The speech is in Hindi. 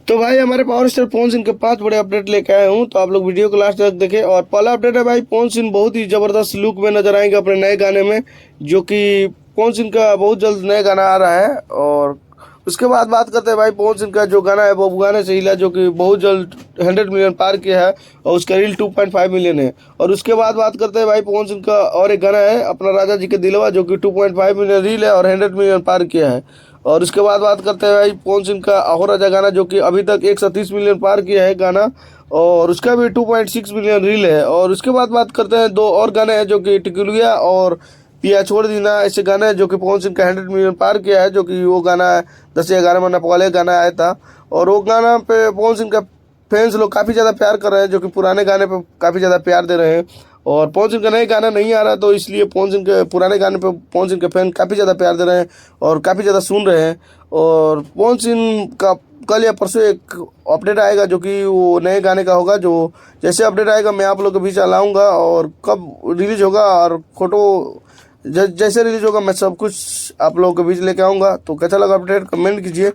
तो भाई हमारे पावर स्टार पवन सिंह के 5 बड़े अपडेट लेके आए हूँ, तो आप लोग वीडियो को लास्ट तक देखें। और पहला अपडेट है भाई, पवन सिंह बहुत ही जबरदस्त लुक में नजर आएंगे अपने नए गाने में, जो कि पवन सिंह का बहुत जल्द नया गाना आ रहा है। और उसके बाद बात करते हैं भाई, पवन सिंह का जो गाना है वो गाने से हिला, जो कि बहुत जल्द 100 मिलियन पार किया है और उसका रील 2.5 मिलियन है। और उसके बाद बात करते हैं भाई, पवन सिंह का और एक गाना है अपना राजा जी के दिलवा, जो कि 2.5 मिलियन रील है और 100 मिलियन पार किया है। और उसके बाद बात करते हैं भाई, पवन सिंह का अहो राजा गाना, जो कि अभी तक 130 मिलियन पार किया है गाना, और उसका भी 2.6 मिलियन रील है। और उसके बाद बात करते हैं दो और गाने हैं, जो कि टिकुलिया और पिया छोड़ दीना, ऐसे गाने हैं जो कि पवन सिंह का 100 मिलियन पार किया है। जो कि वो गाना 10 या 11 महीना पहले गाना आया था, और वो गाना पे पवन सिंह का फैंस लोग काफ़ी ज़्यादा प्यार कर रहे हैं, जो कि पुराने गाने पे काफ़ी ज़्यादा प्यार दे रहे हैं। और पवन सिंह का नया गाना नहीं आ रहा, तो इसलिए पवन सिंह के पुराने गाने पे पवन सिंह के फैन काफ़ी ज़्यादा प्यार दे रहे हैं और काफ़ी ज़्यादा सुन रहे हैं। और पवन सिंह का कल या परसों एक अपडेट आएगा, जो कि वो नए गाने का होगा। जो जैसे अपडेट आएगा मैं आप लोग के बीच लाऊंगा, और कब रिलीज होगा और फोटो जैसे रिलीज होगा मैं सब कुछ आप लोगों के बीच लेके आऊँगा। तो कैसा लगा अपडेट, कमेंट कीजिए।